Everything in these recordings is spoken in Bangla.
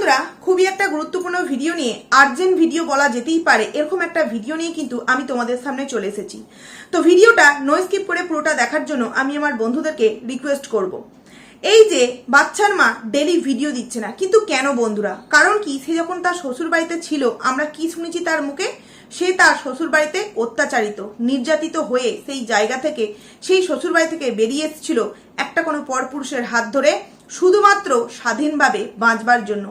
বন্ধুরা খুবই একটা গুরুত্বপূর্ণ ভিডিও নিয়ে আর্জেন্ট ভিডিও বলা যেতেই পারে এরকম একটা ভিডিও নিয়ে কিন্তু আমি তোমাদের সামনে চলে এসেছি। তো ভিডিওটা নো স্কিপ করে পুরোটা দেখার জন্য আমি আমার বন্ধুদেরকে রিকোয়েস্ট করব। এই যে বাচ্চার মা ডেলি ভিডিও দিচ্ছে না, কিন্তু কেন বন্ধুরা? কারণ কি, সে যখন তার শ্বশুর বাড়িতে ছিল আমরা কি শুনেছি তার মুখে? সে তার শ্বশুর বাড়িতে অত্যাচারিত নির্যাতিত হয়ে সেই জায়গা থেকে, সেই শ্বশুর বাড়ি থেকে বেরিয়ে এসেছিল একটা কোনো পরপুরুষের হাত ধরে, শুধুমাত্র স্বাধীনভাবে বাঁচবার জন্য,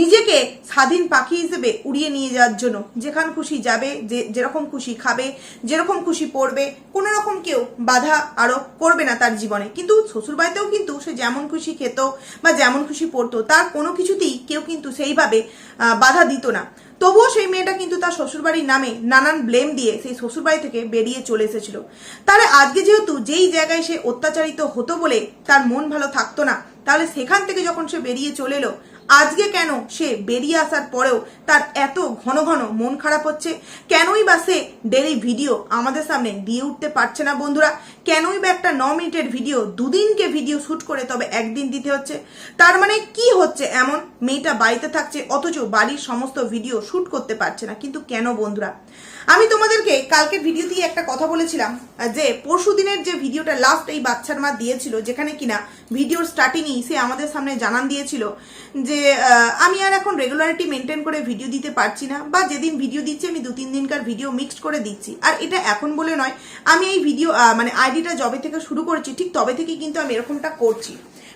নিজেকে স্বাধীন পাখি হিসেবে উড়িয়ে নিয়ে যাওয়ার জন্য। যেখান খুশি যাবে, যেরকম খুশি খাবে, যেরকম খুশি পড়বে, কোনো রকম কেউ বাধা আরোপ করবে না তার জীবনে। কিন্তু শ্বশুরবাড়িতেও কিন্তু সে যেমন খুশি খেত বা যেমন খুশি পড়তো, তার কোনো কিছুতেই কেউ কিন্তু সেইভাবে বাধা দিত না। তবুও সেই মেয়েটা কিন্তু তার শ্বশুরবাড়ির নামে নানান ব্লেম দিয়ে সেই শ্বশুরবাড়ি থেকে বেরিয়ে চলে এসেছিল। তাহলে আজকে যেহেতু যেই জায়গায় সে অত্যাচারিত হতো বলে তার মন ভালো থাকতো না, তাহলে সেখান থেকে যখন সে বেরিয়ে চলে এলো, আজকে কেন সে বেরিয়ে আসার পরেও তার এত ঘন ঘন মন খারাপ হচ্ছে? কেনই বা সে ডেলি ভিডিও আমাদের সামনে দিয়ে উঠতে পারছে না বন্ধুরা? কেনই বা একটা 9 মিনিটের ভিডিও দুদিনকে ভিডিও শ্যুট করে তবে একদিন দিতে হচ্ছে? তার মানে কি হচ্ছে এমন? মেয়েটা বাড়িতে থাকছে অথচ বাড়ির সমস্ত ভিডিও শ্যুট করতে পারছে না, কিন্তু কেন বন্ধুরা? আমি তোমাদেরকে কালকের ভিডিওতেই একটা কথা বলেছিলাম যে পরশু দিনের যে ভিডিওটা লাস্ট এই বাচ্চার মা দিয়েছিল, যেখানে কিনা ভিডিওর স্টার্টিংই সে আমাদের সামনে জানান দিয়েছিল যে আমি আর এখন রেগুলারিটি মেনটেন করে ভিডিও দিতে পারছি না, বা যেদিন ভিডিও দিচ্ছি আমি 2-3 দিনকার ভিডিও মিক্সড করে দিচ্ছি। আর এটা এখন বলে নয়, আমি এই ভিডিও মানে আইডিটা যবে থেকে শুরু করেছি ঠিক তবে থেকেই কিন্তু আমি এরকমটা করছি।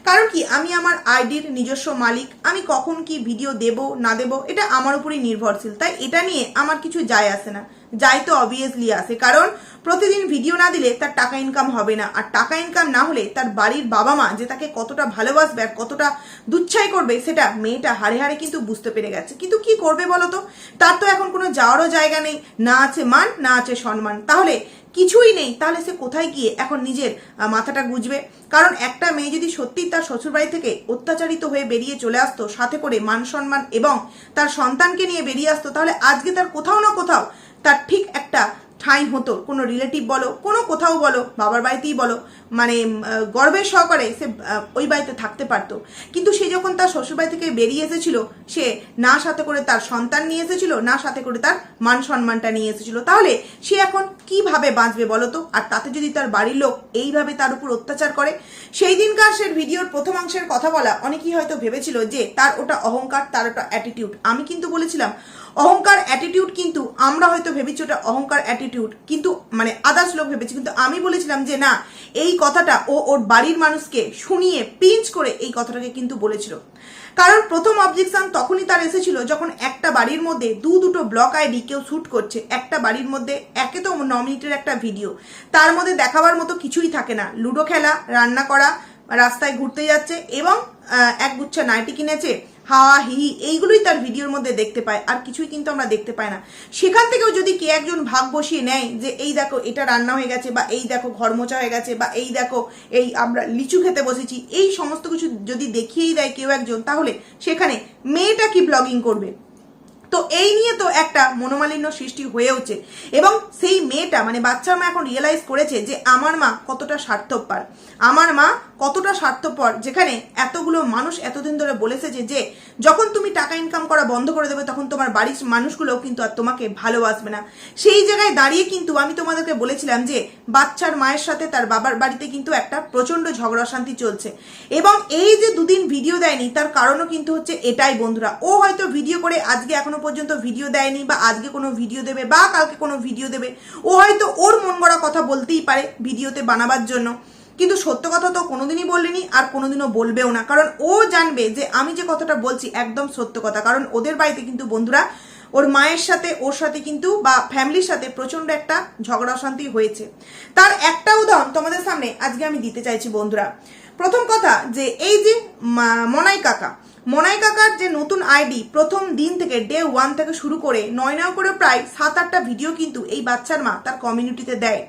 কারণ কি, আমি আমার আইডির নিজস্ব মালিক, আমি কখন কি ভিডিও দেব না দেব এটা আমার উপরই নির্ভরশীল। তাই এটা নিয়ে আমার কিছু যায় আসে না। যাই তো অবভিয়াসলি আসে, কারণ প্রতিদিন ভিডিও না দিলে তার টাকা ইনকাম হবে না, আর টাকা ইনকাম না হলে তার বাড়ির বাবা মা যে তাকে কতটা ভালোবাসবে আর কতটা দুচ্ছাই করবে সেটা মেয়েটা হাড়ে হাড়ে কিন্তু বুঝতে পেরে গেছে। কিন্তু কি করবে বলো তো? তার তো এখন কোনো যাওয়ারও জায়গা নেই, না আছে মান না আছে সম্মান, তাহলে কিছুই নেই। তাহলে সে কোথায় গিয়ে এখন নিজের মাথাটা গুজবে? কারণ একটা মেয়ে যদি সত্যিই তার শ্বশুরবাড়ি থেকে অত্যাচারিত হয়ে বেরিয়ে চলে আসতো, সাথে করে মান সম্মান এবং তার সন্তানকে নিয়ে বেরিয়ে আসতো, তাহলে আজকে তার কোথাও না কোথাও তার ঠিক একটা ঠাঁই হতো। কোনো রিলেটিভ বলো, কোনো কোথাও বলো, বাবার বাড়িতেই বলো, মানে গর্বের সহকারে সে ওই বাড়িতে থাকতে পারতো। কিন্তু সে যখন তার শ্বশুরবাড়ি থেকে বেরিয়ে এসেছিল, সে না সাথে করে তার সন্তান নিয়ে এসেছিল, না সাথে করে তার মান সম্মানটা নিয়ে এসেছিল। তাহলে সে এখন কিভাবে বাঁচবে বলো তো? আর তাতে যদি তার বাড়ির লোক এইভাবে তার উপর অত্যাচার করে। সেই দিনকার সে ভিডিওর প্রথম অংশের কথা বলা অনেকেই হয়তো ভেবেছিল যে তার ওটা অহংকার, তার ওটা অ্যাটিটিউড। আমি কিন্তু বলেছিলাম অহংকার অ্যাটিটিউড, কিন্তু আমরা হয়তো ভেবেছি ওটা অহংকার অ্যাটিটিউড, কিন্তু মানে আদার্স লোক ভেবেছি। কিন্তু আমি বলেছিলাম যে না, এই কথাটা ও ওর বাড়ির মানুষকে শুনিয়ে পিঞ্চ করে এই কথাটাকে কিন্তু বলেছিল। কারণ প্রথম অবজেকশন তখনই তার এসেছিল যখন একটা বাড়ির মধ্যে দুটো ব্লক আইডি কেউ শ্যুট করছে। একটা বাড়ির মধ্যে একে তো 9 মিনিটের একটা ভিডিও, তার মধ্যে দেখাবার মতো কিছুই থাকে না। লুডো খেলা, রান্না করা, রাস্তায় ঘুরতে যাচ্ছে এবং একগুচ্ছা নাইটি কিনেছে, হাওয়া হি এইগুলোই তার ভিডিওর মধ্যে দেখতে পায়, আর কিছুই কিন্তু আমরা দেখতে পাই না। সেখান থেকেও যদি কে একজন ভাগ বসিয়ে নেয় যে এই দেখো এটা রান্না হয়ে গেছে, বা এই দেখো ঘর মোছা হয়ে গেছে, বা এই দেখো এই আমরা লিচু খেতে বসেছি, এই সমস্ত কিছু যদি দেখিয়েই দেয় কেউ একজন, তাহলে সেখানে মেয়েটা কি ব্লগিং করবে? তো এই নিয়ে তো একটা মনোমালিন্য সৃষ্টি হয়েওছে। এবং সেই মেয়েটা মানে বাচ্চার মা এখন রিয়েলাইজ করেছে যে আমার মা কতটা স্বার্থপর, আমার মা কতটা স্বার্থপর, যেখানে এতগুলো মানুষ এতদিন ধরে বলেছে যে যখন তুমি টাকা ইনকাম করা বন্ধ করে দেবে তখন তোমার বাড়ির মানুষগুলোও কিন্তু আর তোমাকে ভালোবাসবে না। সেই জায়গায় দাঁড়িয়ে কিন্তু আমি তোমাদেরকে বলেছিলাম যে বাচ্চার মায়ের সাথে তার বাবার বাড়িতে কিন্তু একটা প্রচন্ড ঝগড়া শান্তি চলছে। এবং এই যে দুদিন ভিডিও দেয়নি তার কারণও কিন্তু হচ্ছে এটাই বন্ধুরা। ও হয়তো ভিডিও করে আজকে এখনো পর্যন্ত ভিডিও দেয়নি, বা আজকে কোনো ভিডিও দেবে, বা কালকে কোনো ভিডিও দেবে, ও হয়তো ওর মন গড়া কথা বলতেই পারে ভিডিওতে বানাবার জন্য, কিন্তু সত্য কথা তো কোনোদিনই বললেনি আর কোনোদিনও বলবেও না। কারণ ও জানবে যে আমি যে কথাটা বলছি একদম সত্য কথা। কারণ ওদের বাড়িতে কিন্তু বন্ধুরা ওর মায়ের সাথে ওর সাথে কিন্তু বা ফ্যামিলির সাথে প্রচন্ড একটা ঝগড়া অশান্তি হয়েছে। তার একটা উদাহরণ তোমাদের সামনে আজকে আমি দিতে চাইছি বন্ধুরা। প্রথম কথা যে এই যে মনাই কাকার যে নতুন আইডি, প্রথম দিন থেকে ডে 1 থেকে শুরু করে 9 করে প্রায় 7-8টা ভিডিও কিন্তু এই বাচ্চার মা তার কমিউনিটিতে দেয়।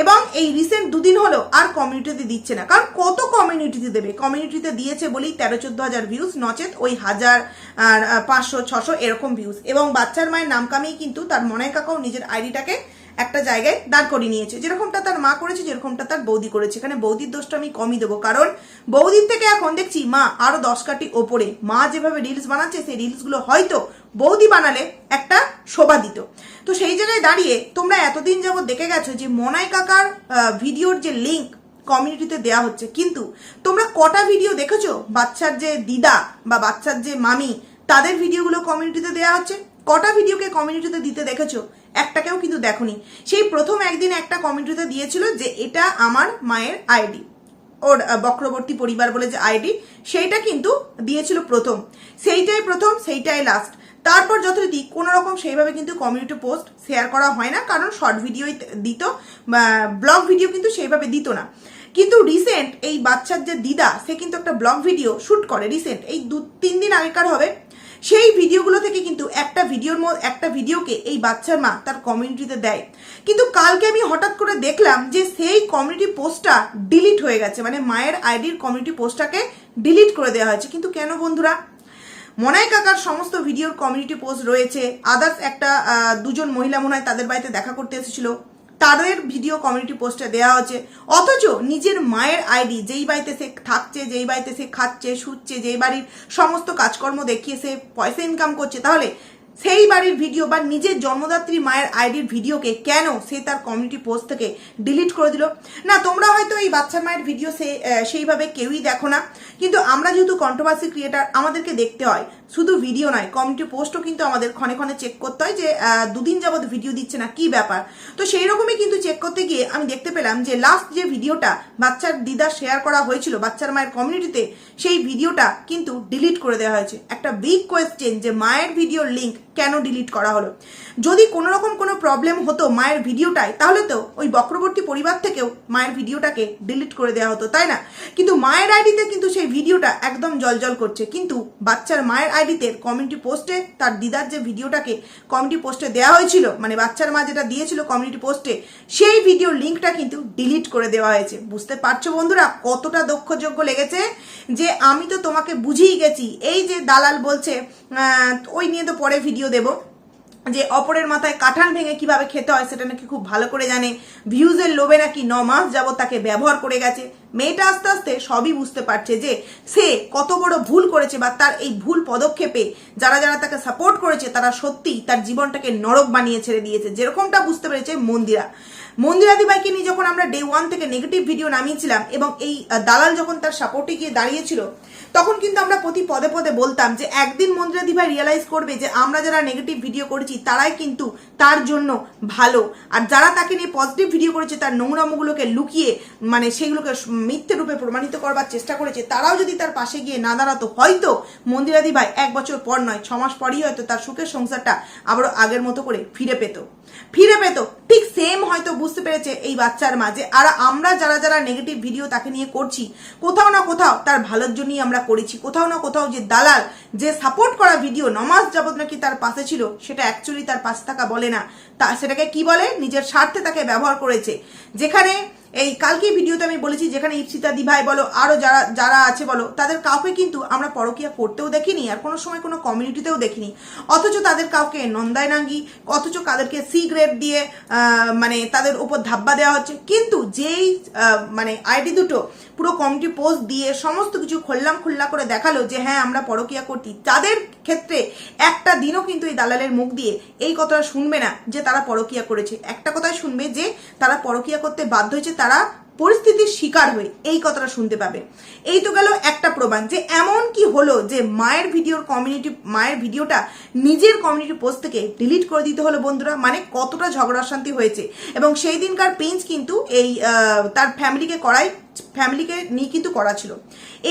এবং এই রিসেন্ট 2 দিন হলো আর কমিউনিটিতে দিচ্ছে না। কারণ কত কমিউনিটিতে দেবে? কমিউনিটিতে দিয়েছে বলেই 13-14 হাজার ভিউজ, নচেত ওই 1000 500-600 এরকম ভিউজ। এবং বাচ্চার মায়ের নাম কামেই কিন্তু তার মনাই কাকাও নিজের আইডিটাকে একটা জায়গায় দাঁড় করিয়ে নিয়েছে, যেরকমটা তার মা করেছে, যেরকমটা তার বৌদি করেছে। এখানে বৌদির দোষটা আমি কমই দেবো, কারণ বৌদির থেকে এখন দেখছি মা আরো 10 কাঠি ওপরে। মা যেভাবে রিলস বানাচ্ছে সেই রিলসগুলো হয়তো বৌদি বানালে একটা শোভা দিত। তো সেই জায়গায় দাঁড়িয়ে তোমরা এতদিন যাবত দেখে গেছো যে মনাই কাকার ভিডিওর যে লিঙ্ক কমিউনিটিতে দেওয়া হচ্ছে, কিন্তু তোমরা কটা ভিডিও দেখেছো বাচ্চার যে দিদা বা বাচ্চার যে মামি তাদের ভিডিওগুলো কমিউনিটিতে দেওয়া হচ্ছে? কটা ভিডিওকে কমিউনিটিতে দিতে দেখেছো? একটাকেও কিন্তু দেখোনি। সেই প্রথম একদিন একটা কমিউনিটিতে দিয়েছিল যে এটা আমার মায়ের আইডি, ওর বক্রবর্তী পরিবার বলে যে আইডি, সেইটা কিন্তু দিয়েছিল প্রথম। সেইটাই প্রথম, সেইটাই লাস্ট। তারপর যথারীতি কোনো রকম সেইভাবে কিন্তু কমিউনিটি পোস্ট শেয়ার করা হয় না, কারণ শর্ট ভিডিওই দিত, ব্লগ ভিডিও কিন্তু সেইভাবে দিত না। কিন্তু রিসেন্ট এই বাচ্চার যে দিদা, সে কিন্তু একটা ব্লগ ভিডিও শুট করে, রিসেন্ট এই 2-3 দিন আগেকার হবে। সেই ভিডিওগুলো থেকে কিন্তু একটা ভিডিওকে এই বাচ্চার মা তার কমিউনিটিতে দেয়। কিন্তু কালকে আমি হঠাৎ করে দেখলাম যে সেই কমিউনিটি পোস্টটা ডিলিট হয়ে গেছে, মানে মায়ের আইডির কমিউনিটি পোস্টটাকে ডিলিট করে দেওয়া হয়েছে। কিন্তু কেন বন্ধুরা? মনাই কাকার সমস্ত ভিডিওর কমিউনিটি পোস্ট রয়েছে, আদার্স একটা 2জন মহিলা মনে হয় তাদের বাড়িতে দেখা করতে এসেছিল, তাদের ভিডিও কমিউনিটি পোস্টে দেওয়া হচ্ছে। অথচ নিজের মায়ের আইডি, যেই বাড়িতে সে থাকছে, যেই বাড়িতে সে খাচ্ছে শুচ্ছে, যেই বাড়ির সমস্ত কাজকর্ম দেখিয়ে সে পয়সা ইনকাম করছে, তাহলে সেই বাড়ির ভিডিও বা নিজের জন্মদাত্রী মায়ের আইডির ভিডিওকে কেন সে তার কমিউনিটি পোস্ট থেকে ডিলিট করে দিল? না, তোমরা হয়তো এই বাচ্চার মায়ের ভিডিও সেইভাবে কেউই দেখো না, কিন্তু আমরা যেহেতু কন্ট্রোভার্সি ক্রিয়েটার, আমাদেরকে দেখতে হয়। শুধু ভিডিও নয়, কমিউনিটি পোস্টও কিন্তু আমাদের ক্ষণে ক্ষণে চেক করতে হয় যে 2 দিন যাবত ভিডিও দিচ্ছে না, কি ব্যাপার। তো সেই রকমই কিন্তু চেক করতে গিয়ে আমি দেখতে পেলাম যে লাস্ট যে ভিডিওটা বাচ্চার দিদা শেয়ার করা হয়েছিল বাচ্চার মায়ের কমিউনিটিতে, সেই ভিডিওটা কিন্তু ডিলিট করে দেওয়া হয়েছে। একটা বিগ কোয়েশ্চেন যে মায়ের ভিডিওর লিঙ্ক কেন ডিলিট করা হলো? যদি কোনো রকম কোনো প্রবলেম হতো মায়ের ভিডিওটায়, তাহলে তো ওই বক্রবর্তী পরিবার থেকেও মায়ের ভিডিওটাকে ডিলিট করে দেওয়া হতো, তাই না? কিন্তু মায়ের আইডিতে কিন্তু সেই ভিডিওটা একদম জলজল করছে, কিন্তু বাচ্চার মায়ের আইডিতে কমিউনিটি পোস্টে তার দিদার যে ভিডিওটাকে কমিউনিটি পোস্টে দেওয়া হয়েছিল, মানে বাচ্চার মা যেটা দিয়েছিল কমিউনিটি পোস্টে, সেই ভিডিওর লিঙ্কটা কিন্তু ডিলিট করে দেওয়া হয়েছে। বুঝতে পারছো বন্ধুরা কতটা দক্ষযোগ্য লেগেছে? যে আমি তো তোমাকে বুঝিয়ে গেছি। এই যে দালাল বলছে, ওই নিয়ে তো পরে ভিডিও দেব, যে অপরের মাথায় কাঠান ভেঙে কিভাবে খেতে হয় সেটা নাকি খুব ভালো করে জানে, ভিউজের লোভে নাকি 9 মাস যাবত তাকে ব্যবহার করে গেছে। মেয়েটা আস্তে আস্তে সবই বুঝতে পারছে যে সে কত বড় ভুল করেছে, বা তার এই ভুল পদক্ষেপে যারা যারা তাকে সাপোর্ট করেছে তারা সত্যি তার জীবনটাকে নরক বানিয়ে ছেড়ে দিয়েছে। যেরকমটা বুঝতে পেরেছে মন্দিরাদি ভাইকে নিয়ে যখন আমরা ডে 1 থেকে নেগেটিভ ভিডিও নামিয়েছিলাম, এবং এই দালাল যখন তার সাপোর্টে গিয়ে দাঁড়িয়েছিল, তখন কিন্তু আমরা প্রতি পদে পদে বলতাম যে একদিন মন্দিরাদি ভাই রিয়েলাইজ করবে যে আমরা যারা নেগেটিভ ভিডিও করেছি তারাই কিন্তু তার জন্য ভালো, আর যারা তাকে নিয়ে পজিটিভ ভিডিও করেছে তার নোংরামোগুলোকে লুকিয়ে, মানে সেগুলোকে মিথ্যে রূপে প্রমাণিত করবার চেষ্টা করেছে, তারাও যদি তার পাশে গিয়ে না দাঁড়াতো, হয়তো মন্দিরাদি ভাই 1 বছর পর নয় 6 মাস পরই হয়তো তার সুখের সংসারটা আবারও আগের মতো করে ফিরে পেত। ঠিক সেম হয়তো বুঝতে পেরেছে এই বাচ্চার মাঝে। আর আমরা যারা যারা নেগেটিভ ভিডিও তাকে নিয়ে করছি, কোথাও না কোথাও তার ভালোর জন্যই আমরা করেছি। কোথাও না কোথাও যে দালাল যে সাপোর্ট করা ভিডিও 9 মাস যাবত নাকি তার পাশে ছিল, সেটা অ্যাকচুয়ালি তার পাশে থাকা বলে না, সেটাকে কি বলে, নিজের স্বার্থে তাকে ব্যবহার করেছে। যেখানে এই কালকে ভিডিওতে আমি বলেছি, যেখানে ইপসিতা দি ভাই বলো, আরো যারা যারা আছে বলো, তাদের কাউকে কিন্তু আমরা পরকীয়া করতেও দেখিনি, আর কোনো সময় কোনো কমিউনিটিতেও দেখিনি। অথচ তাদের কাউকে নন্দায় নাঙ্গি, অথচ তাদেরকে সি গ্রেড দিয়ে মানে তাদের উপর ধাব্বা দেওয়া হচ্ছে। কিন্তু যেই মানে আইডি দুটো পুরো কমিউনিটি পোস্ট দিয়ে সমস্ত কিছু খোল্লা করে দেখালো যে হ্যাঁ আমরা পরকীয়া করছি, তাদের ক্ষেত্রে একটা দিনও কিন্তু এই দালালের মুখ দিয়ে এই কথাটা শুনবে না যে তারা পরকীয়া করেছে। একটা কথাই শুনবে যে তারা পরকীয়া করতে বাধ্য হয়েছে, তারা পরিস্থিতির শিকার হয়ে, এই কথাটা শুনতে পাবে। এই তো গেল একটা প্রমাণ যে এমন কি হলো যে মায়ের ভিডিওটা নিজের কমিউনিটি পোস্ট থেকে ডিলিট করে দিতে হলো বন্ধুরা। মানে কতটা ঝগড়া শান্তি হয়েছে। এবং সেই দিনকার পেঞ্চ কিন্তু এই তার ফ্যামিলিকে নিয়ে কিন্তু করা ছিল।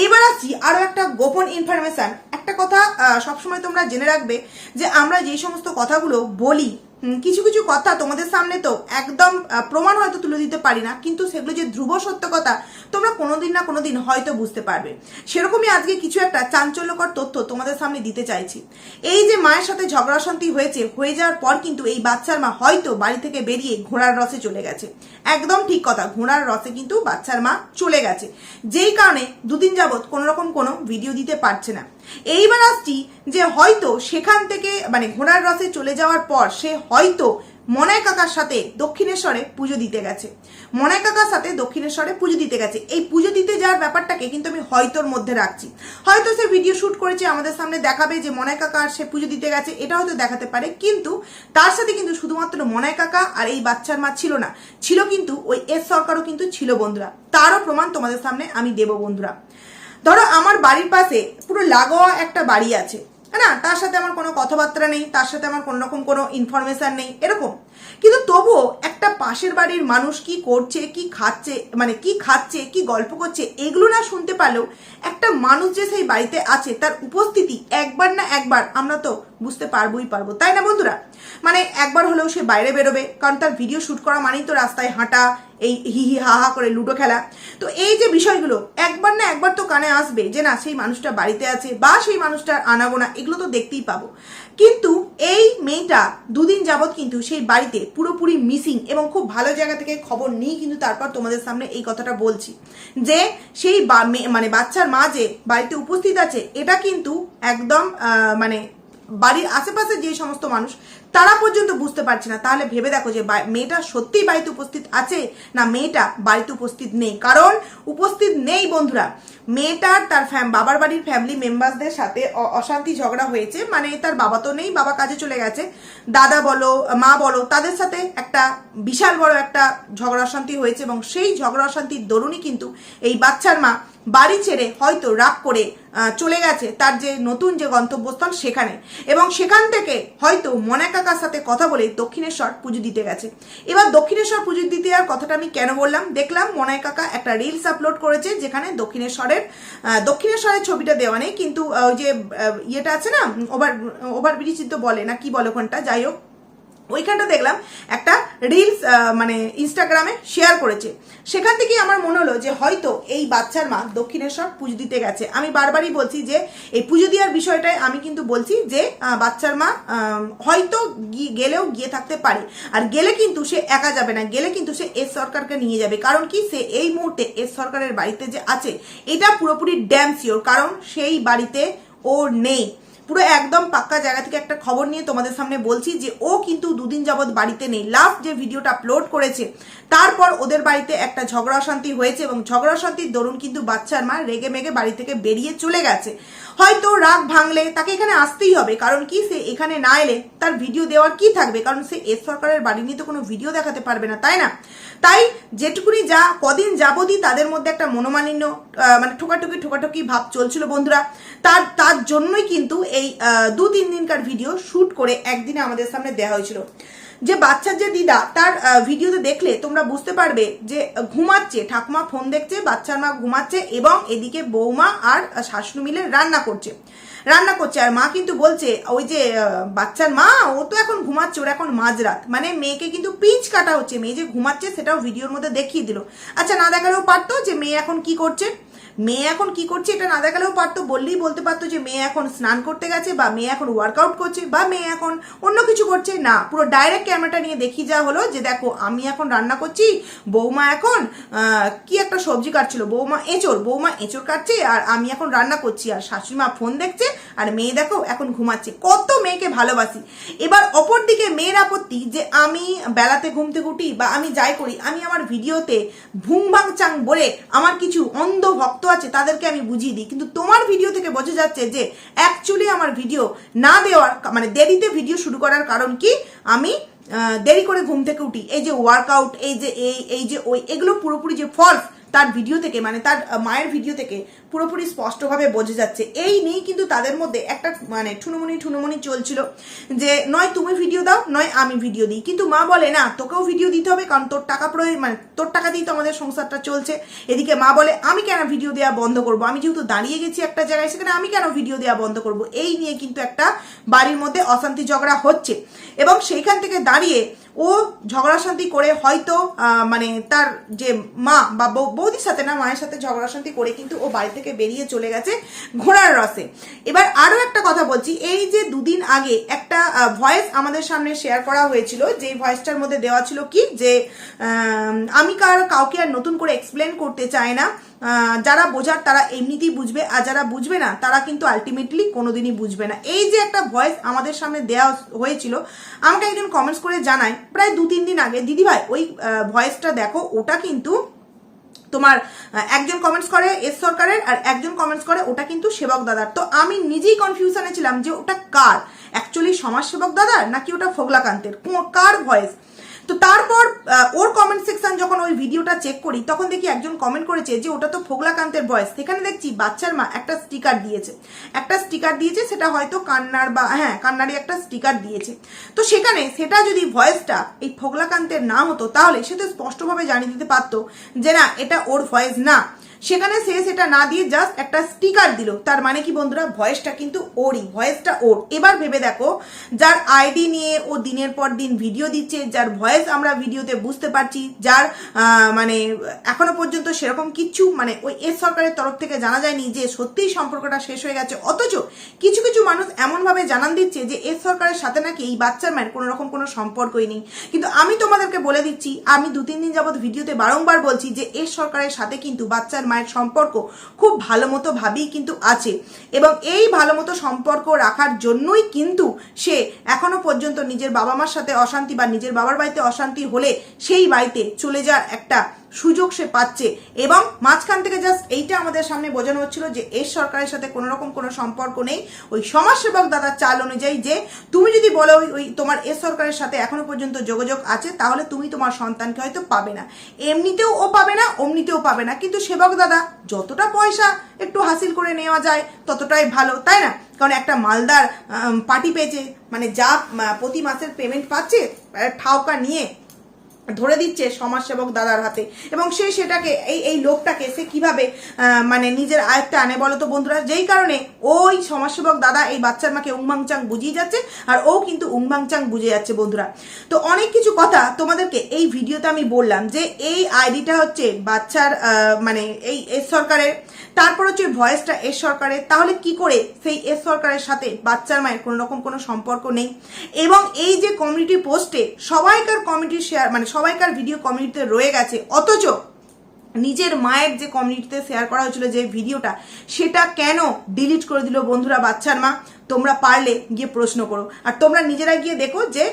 এইবার আসছি আরো একটা গোপন ইনফরমেশন। একটা কথা সবসময় তোমরা জেনে রাখবে যে আমরা যে সমস্ত কথাগুলো বলি, কিছু কিছু কথা তোমাদের সামনে তো একদম প্রমাণ হয়তো তুলে দিতে পারি না, কিন্তু সেগুলো যে ধ্রুব সত্য কথা তোমরা কোনোদিন না কোনোদিন হয়তো বুঝতে পারবে। সেরকমই আজকে কিছু একটা চাঞ্চল্যকর তথ্য তোমাদের সামনে দিতে চাইছি। এই যে মায়ের সাথে ঝগড়া শান্তি হয়ে যাওয়ার পর কিন্তু এই বাচ্চার মা হয়তো বাড়ি থেকে বেরিয়ে ঘোড়ার রসে চলে গেছে। একদম ঠিক কথা, ঘোড়ার রসে কিন্তু বাচ্চার মা চলে গেছে, যেই কারণে 2 দিন যাবত কোনোরকম কোনো ভিডিও দিতে পারছে না। এইবার আসছি যে হয়তো সেখান থেকে মানে ঘোড়ার রসে চলে যাওয়ার পর সে হয়তো মনাই কাকার সাথে দক্ষিণেশ্বরে পুজো দিতে গেছে। মনাই কাকার সাথে দক্ষিণেশ্বরে পুজো দিতে গেছে। এই পুজো দিতে যাওয়ার ব্যাপারটাকে কিন্তু আমি হয়তোর মধ্যে রাখছি। হয়তো সে ভিডিও শুট করেছে, আমাদের সামনে দেখাবে যে মনাই কাকা সে পুজো দিতে গেছে, এটা হয়তো দেখাতে পারে। কিন্তু তার সাথে কিন্তু শুধুমাত্র মনাই কাকা আর এই বাচ্চার মা ছিল না, ছিল কিন্তু ওই এস সরকারও কিন্তু ছিল বন্ধুরা। তারও প্রমাণ তোমাদের সামনে আমি দেব বন্ধুরা। ধরো আমার বাড়ির পাশে পুরো লাগোয়া একটা বাড়ি আছে, না তার সাথে আমার কোনো কথাবার্তা নেই, তার সাথে আমার কোনো রকম কোনো ইনফরমেশন নেই এরকম, কিন্তু তবুও একটা পাশের বাড়ির মানুষ কি করছে, কি খাচ্ছে, মানে কি খাচ্ছে, কি গল্প করছে, এগুলো না শুনতে পারলেও একটা মানুষ যে সেই বাড়িতে আছে তার উপস্থিতি একবার না একবার আমরা তো বুঝতে পারবোই পারবো, তাই না বন্ধুরা? মানে একবার হলেও সে বাইরে বেরোবে, কারণ তার ভিডিও শুট করা মানেই তো রাস্তায় হাঁটা, এই হি হি হা হা করে লুডো খেলা। তো এই যে বিষয়গুলো একবার না একবার তো কানে আসবে যে না সেই মানুষটা বাড়িতে আছে বা সেই মানুষটার আনাগোনা, এগুলো তো দেখতেই পাবো। কিন্তু এই মেয়েটা দুদিন যাবৎ কিন্তু সেই বাড়িতে পুরোপুরি মিসিং, এবং খুব ভালো জায়গা থেকে খবর নিয়ে কিন্তু তারপর তোমাদের সামনে এই কথাটা বলছি যে সেই মানে বাচ্চার মা যে বাড়িতে উপস্থিত আছে, এটা কিন্তু একদম মানে বাড়ির আশেপাশে যে সমস্ত মানুষ তারা পর্যন্ত বুঝতে পারছে না। তাহলে ভেবে দেখো যে মেয়েটা সত্যিই বাড়িতে উপস্থিত আছে না মেয়েটা বাড়িতে উপস্থিত নেই। কারণ উপস্থিত নেই বন্ধুরা, মেয়েটার তার বাবার বাড়ির ফ্যামিলি মেম্বারসদের সাথে অশান্তি ঝগড়া হয়েছে। মানে তার বাবা তো নেই, বাবা কাজে চলে গেছে, দাদা বলো মা বলো তাদের সাথে একটা বিশাল বড় একটা ঝগড়া অশান্তি হয়েছে, এবং সেই ঝগড়া অশান্তির দরুনই কিন্তু এই বাচ্চার মা বাড়ি ছেড়ে হয়তো রাগ করে চলে গেছে তার যে নতুন যে গন্তব্যস্থল সেখানে, এবং সেখান থেকে হয়তো মনাই কাকার সাথে কথা বলে দক্ষিণেশ্বর পুজো দিতে গেছে। এবার দক্ষিণেশ্বর পুজো দিতে যাওয়ার কথাটা আমি কেন বললাম, দেখলাম মনাই কাকা একটা রিলস আপলোড করেছে যেখানে দক্ষিণেশ্বরের ছবিটা দেওয়া নেই, কিন্তু ওই যে ইয়েটা আছে না, ওভারব্রিজ তো বলে না কি বলে ওখানটা, যাই হোক ওইখানটা দেখলাম একটা রিলস মানে ইনস্টাগ্রামে শেয়ার করেছে। সেখান থেকেই আমার মনে হলো যে হয়তো এই বাচ্চার মা দক্ষিণেশ্বর পুজো দিতে গেছে। আমি বারবারই বলছি যে এই পুজো দেওয়ার বিষয়টায় আমি কিন্তু বলছি যে বাচ্চার মা হয়তো গেলেও গিয়ে থাকতে পারে, আর গেলে কিন্তু সে একা যাবে না, গেলে কিন্তু সে এস সরকারকে নিয়ে যাবে। কারণ কি, সে এই মুহূর্তে এস সরকারের বাড়িতে যে আছে এটা পুরোপুরি ড্যাম শিওর, কারণ সেই বাড়িতে ও নেই। পুরো একদম পাক্কা জায়গা থেকে একটা খবর নিয়ে তোমাদের সামনে বলছি যে ও কিন্তু দুদিন যাবৎ বাড়িতে নেই। লাস্ট যে ভিডিওটা আপলোড করেছে তারপর ওদের বাড়িতে একটা ঝগড়া অশান্তি হয়েছে, এবং ঝগড়া অশান্তির দরুন কিন্তু বাচ্চার মা রেগে মেগে বাড়ি থেকে বেরিয়ে চলে গেছে। হয়তো রাগ ভাঙলে তাকে এখানে আসতেই হবে, কারণ কি সে এখানে না এলে তার ভিডিও দেওয়ার কি থাকবে, কারণ সে এস সরকারের বাড়ি নিয়ে তো কোনো ভিডিও দেখাতে পারবে না, তাই না? তাই যেটুকুনি যা কদিন যাবতই তাদের মধ্যে একটা মনোমালিন্য মানে ঠোকাঠুকি ভাব চলছিল বন্ধুরা, তার জন্যই কিন্তু এই 2-3 দিনকার ভিডিও শুট করে একদিনে আমাদের সামনে দেওয়া হয়েছিল। যে বাচ্চার যে দিদা, তার ভিডিওতে দেখলে তোমরা বুঝতে পারবে যে ঘুমাচ্ছে, ঠাকুমা ফোন দেখছে, বাচ্চার মা ঘুমাচ্ছে, এবং এদিকে বৌমা আর শাশুড়ি মিলে রান্না করছে, আর মা কিন্তু বলছে ওই যে বাচ্চার মা ও তো এখন ঘুমাচ্ছে, ওর এখন মাঝরাত, মানে মেয়েকে কিন্তু পিঞ্চ কাটা হচ্ছে, মেয়ে যে ঘুমাচ্ছে সেটাও ভিডিওর মধ্যে দেখিয়ে দিল। আচ্ছা না দেখালেও পারতো যে মেয়ে এখন কি করছে, এটা না দেখালেও পারতো, বললেই বলতে পারতো যে মেয়ে এখন স্নান করতে গেছে, বা মেয়ে এখন ওয়ার্কআউট করছে, বা মেয়ে এখন অন্য কিছু করছে। না, পুরো ডাইরেক্ট ক্যামেরাটা নিয়ে দেখিয়ে যাওয়া হলো যে দেখো আমি এখন রান্না করছি, বৌমা এখন কি একটা সবজি কাটছিল, বৌমা এঁচড় কাটছে, আর আমি এখন রান্না করছি, আর শাশুড়ি মা ফোন দেখছে, আর মেয়ে দেখো এখন ঘুমাচ্ছে। কত মেয়েকে ভালোবাসি। এবার অপর দিকে মেয়ের আপত্তি যে আমি বেলাতে ঘুম থেকে উঠি বা আমি যাই করি, আমি আমার ভিডিওতে ভুং ভাং চাং বলে আমার কিছু অন্ধ ভক্ত আছে তাদেরকে আমি বুঝিয়ে দিই, কিন্তু তোমার ভিডিও থেকে বোঝা যাচ্ছে যে অ্যাকচুয়ালি আমার ভিডিও না দেওয়ার মানে দেরিতে ভিডিও শুরু করার কারণ কি, আমি দেরি করে ঘুম থেকে উঠি, এই যে ওয়ার্কআউট, এই যে ওই, এগুলো পুরোপুরি যে ফলস তার ভিডিও থেকে, মানে তার মায়ের ভিডিও থেকে পুরোপুরি স্পষ্টভাবে বোঝা যাচ্ছে। এই নিয়েই কিন্তু তাদের মধ্যে একটা মানে ঠুনুমুনি চলছিল যে নয় তুমি ভিডিও দাও, নয় আমি ভিডিও দিই। কিন্তু মা বলে না, তোকেও ভিডিও দিতে হবে, কারণ তোর টাকা মানে তোর টাকা দিয়েই তো আমাদের সংসারটা চলছে। এদিকে মা বলে আমি কেন ভিডিও দেওয়া বন্ধ করব, আমি যেহেতু দাঁড়িয়ে গেছি একটা জায়গায়, সেখানে আমি কেন ভিডিও দেওয়া বন্ধ করব। এই নিয়ে কিন্তু একটা বাড়ির মধ্যে অশান্তি ঝগড়া হচ্ছে, এবং সেইখান থেকে দাঁড়িয়ে ও ঝগড়া শান্তি করে হয়তো মানে তার যে মা বা বৌদির সাথে না, মায়ের সাথে ঝগড়া শান্তি করে কিন্তু ও বাড়ি থেকে বেরিয়ে চলে গেছে ঘোড়ার রসে। এবার আরো একটা কথা বলছি, এই যে দুদিন আগে একটা ভয়েস আমাদের সামনে শেয়ার করা হয়েছিল, যে ভয়েসটার মধ্যে দেওয়া ছিল কি যে আমি কাউকে আর নতুন করে এক্সপ্লেন করতে চাই না, যারা বোঝার তারা এমনিতেই বুঝবে, আর যারা বুঝবে না তারা কিন্তু আলটিমেটলি কোনোদিনই বুঝবে না। এই যে একটা ভয়েস আমাদের সামনে দেওয়া হয়েছিল, আমাকে একজন কমেন্টস করে জানায় প্রায় 2-3 দিন আগে, দিদি ভাই ওই ভয়েসটা দেখো, ওটা কিন্তু তোমার একজন কমেন্টস করে এস সরকারের আর একজন কমেন্টস করে ওটা কিন্তু সেবক দাদার। তো আমি নিজেই কনফিউশনে ছিলাম যে ওটা কার, অ্যাকচুয়ালি সমাজসেবক দাদার নাকি ওটা ফোগলাকান্তের, কার ভয়েস। তো তারপর ওর কমেন্ট সেকশন যখন ওই ভিডিওটা চেক করি, তখন দেখি একজন কমেন্ট করেছে যে ওটা তো ফোগলাকান্তের ভয়েস। সেখানে দেখছি বাচ্চার মা একটা স্টিকার দিয়েছে, সেটা হয়তো কান্নার বা কান্নারই একটা স্টিকার দিয়েছে। তো সেটা যদি ভয়েসটা এই ফোগলাকান্তের না হতো, তাহলে সে তো স্পষ্টভাবে জানিয়ে দিতে পারতো যে না, এটা ওর ভয়েস না। সেখানে সে সেটা না দিয়ে জাস্ট একটা স্টিকার দিল, তার মানে কি বন্ধুরা, ভয়েসটা কিন্তু ওরই, ভয়েসটা ওর। এবার ভেবে দেখো, যার আইডি নিয়ে ও দিনের পর দিন ভিডিও দিচ্ছে, যার ভয়েস আমরা ভিডিওতে বুঝতে পারছি, যার মানে এখনো পর্যন্ত সেরকম কিচ্ছু মানে ওই এস সরকারের তরফ থেকে জানা যায়নি যে সত্যিই সম্পর্কটা শেষ হয়ে গেছে, অথচ কিছু কিছু মানুষ এমনভাবে জানান দিচ্ছে যে এস সরকারের সাথে নাকি এই বাচ্চার মায়ের কোনো রকম কোনো সম্পর্কই নেই। কিন্তু আমি তোমাদেরকে বলে দিচ্ছি, আমি 2-3 দিন যাবৎ ভিডিওতে বারংবার বলছি যে এস সরকারের সাথে কিন্তু বাচ্চার মায়ের সম্পর্ক খুব ভালো মতো ভাবেই কিন্তু আছে, এবং এই ভালো মতো সম্পর্ক রাখার জন্যই কিন্তু সে এখনো পর্যন্ত নিজের বাবা মার সাথে অশান্তি বা নিজের বাবার বাড়িতে অশান্তি হলে সেই বাড়িতে চলে যাওয়ার একটা সুযোগ সে পাচ্ছে। এবং মাঝখান থেকে জাস্ট এইটা আমাদের সামনে বোঝানো হচ্ছিল যে এস সরকারের সাথে কোনো রকম কোনো সম্পর্ক নেই, ওই সমাজসেবক দাদার চাল অনুযায়ী যে তুমি যদি বলো ওই তোমার এস সরকারের সাথে এখনো পর্যন্ত যোগাযোগ আছে, তাহলে তুমি তোমার সন্তানকে হয়তো পাবে না, এমনিতেও ও পাবে না, অমনিতেও পাবে না। কিন্তু সেবক দাদা যতটা পয়সা একটু হাসিল করে নেওয়া যায় ততটাই ভালো, তাই না? কারণ একটা মালদার পার্টি পেয়েছে, মানে যা প্রতি মাসের পেমেন্ট পাচ্ছে ঠাউকা নিয়ে ধরে দিচ্ছে সমাজসেবক দাদার হাতে, এবং সে সেটাকে এই লোকটাকে সে কিভাবে মানে নিজের আয়ত্তে আনে বলো তো বন্ধুরা। যেই কারণে ওই সমাজসেবক দাদা এই বাচ্চার মাকে উংবাংচাং বুঝিয়ে যাচ্ছে, আর ও কিন্তু উংবাংচাং বুঝে যাচ্ছে বন্ধুরা। তো অনেক কিছু কথা তোমাদেরকে এই ভিডিওতে আমি বললাম যে এই আইডিটা হচ্ছে বাচ্চার মানে এই এস সরকারের, তারপর হচ্ছে ভয়েসটা এস সরকারের। তাহলে কি করে সেই এস সরকারের সাথে বাচ্চার মায়ের কোনো রকম কোনো সম্পর্ক নেই? এবং এই যে কমিউনিটি পোস্টে সবাইকার কমিউনিটি শেয়ার, মানে সবাইকার ভিডিও কমিউনিটিতে রয়ে গেছে, অথচ নিজের মায়ের যে কমিউনিটিতে শেয়ার করা হয়েছিল যে ভিডিওটা, সেটা কেন ডিলিট করে দিল বন্ধুরা বাচ্চার মা? তোমরা পারলে গিয়ে প্রশ্ন করো, আর তোমরা নিজেরা গিয়ে দেখো যে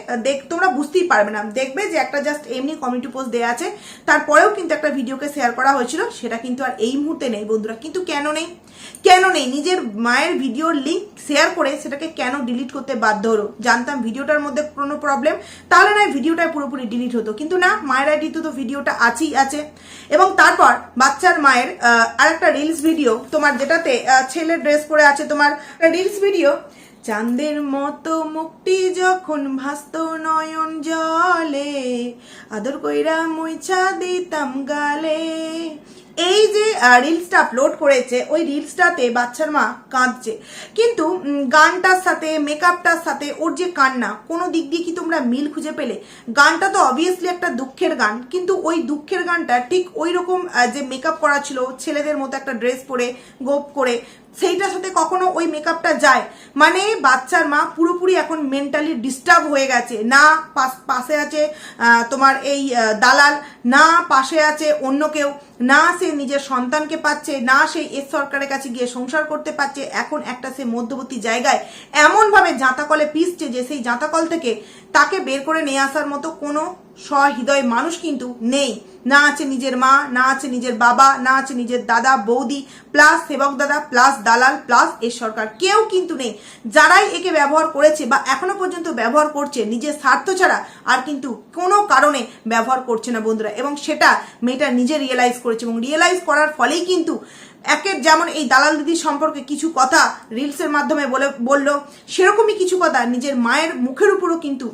তোমরা বুঝতেই পারবে না, দেখবে যে একটা জাস্ট এমনি কমিউনিটি পোস্ট দেওয়া আছে, তারপরেও কিন্তু একটা ভিডিওকে শেয়ার করা হয়েছিল, সেটা কিন্তু আর এই মুহূর্তে নেই বন্ধুরা। কিন্তু কেন নেই? নিজের মায়ের ভিডিওর লিঙ্ক শেয়ার করে সেটাকে কেন ডিলিট করতে বাধ্য হলো? জানতাম ভিডিওটার মধ্যে কোনো প্রবলেম, তাহলে না ভিডিওটা পুরোপুরি ডিলিট হতো, কিন্তু না, মায়ের আইডিতে তো ভিডিওটা আছেই আছে। এবং তারপর বাচ্চার মায়ের আরেকটা রিলস ভিডিও তোমার, যেটাতে ছেলের ড্রেস পরে আছে, তোমার রিলস ভিডিও, চাঁদের মতো মুক্তি যখন ভাসত নয়ন জলে, আদর কইরা মুইছা দিতাম গালে। এই যে রিলসটা আপলোড করেছে, ওই রিলসটাতে বাচ্চার মা কাঁদছে, কিন্তু গানটার সাথে মেকআপটার সাথে ওর যে কান্না, কোনো দিক দিয়ে কি তোমরা মিল খুঁজে পেলে? গানটা তো অবভিয়াসলি একটা দুঃখের গান, কিন্তু ওই দুঃখের গানটা ঠিক ওই রকম যে মেকআপ করা ছিল, ছেলেদের মতো একটা ড্রেস পরে গোপ করে, সেইটার সাথে কখনো ওই মেকআপটা যায়? মানে বাচ্চার মা পুরোপুরি এখন মেন্টালি ডিস্টার্ব হয়ে গেছে। না পাশে আছে তোমার এই দালাল, না পাশে আছে অন্য কেউ, না সে নিজের সন্তানকে পাচ্ছে, না সেই এস সরকারের কাছে গিয়ে সংসার করতে পারছে। এখন একটা সে মধ্যবর্তী জায়গায় এমনভাবে জাঁতাকলে পিসছে যে সেই জাঁতাকল থেকে তাকে বের করে নিয়ে আসার মতো কোনো সহৃদয় মানুষ কিন্তু নেই। না আছে নিজের মা, না আছে নিজের বাবা, না আছে নিজের দাদা বৌদি, প্লাস সেবক দাদা, প্লাস দালাল, প্লাস এস সরকার, কেউ কিন্তু নেই। যারাই একে ব্যবহার করেছে বা এখনো পর্যন্ত ব্যবহার করছে, নিজের স্বার্থ ছাড়া আর কিন্তু কোনো কারণে ব্যবহার করছে না বন্ধুরা। এবং সেটা মেয়েটা নিজে রিয়েলাইজ করেছে, এবং রিয়েলাইজ করার ফলেই কিন্তু একের যেমন এই দালাল দিদির সম্পর্কে কিছু কথা রিলসের মাধ্যমে বললো, সেরকমই কিছু কথা নিজের মায়ের মুখের উপরও কিন্তু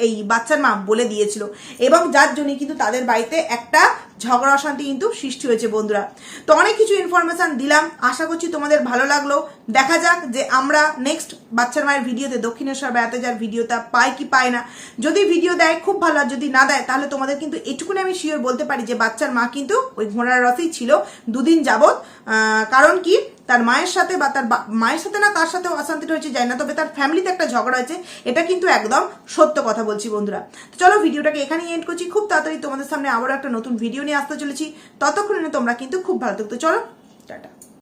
এই বাচ্চার মা বলে দিয়েছিল, এবং যার জন্য কিন্তু তাদের বাড়িতে একটা ঝগড়া অশান্তি কিন্তু সৃষ্টি হয়েছে বন্ধুরা। তো অনেক কিছু ইনফরমেশন দিলাম, আশা করছি তোমাদের ভালো লাগলো। দেখা যাক যে আমরা নেক্সট বাচ্চার মায়ের ভিডিওতে দক্ষিণেশ্বর বেড়াতে যাওয়ার ভিডিওটা পাই কি পায় না। যদি ভিডিও দেয় খুব ভালো, আর যদি না দেয় তাহলে তোমাদের কিন্তু এটুকুনি আমি শিওর বলতে পারি যে বাচ্চার মা কিন্তু ওই ঘোড়ার রথেই ছিল দুদিন যাবৎ। কারণ কি, তার মায়ের সাথে বা তার মায়ের সাথে না কার সাথে অশান্তিটা হয়েছে যায় না, তবে তার ফ্যামিলিতে একটা ঝগড়া হয়েছে, এটা কিন্তু একদম সত্য কথা বলছি বন্ধুরা। তো চলো ভিডিওটাকে এখানেই এন্ড করছি, খুব তাড়াতাড়ি তোমাদের সামনে আবারও একটা নতুন ভিডিও নিয়ে আসতে চলেছি, ততক্ষণে তোমরা কিন্তু খুব ভালো থাকতো। চলো টাটা।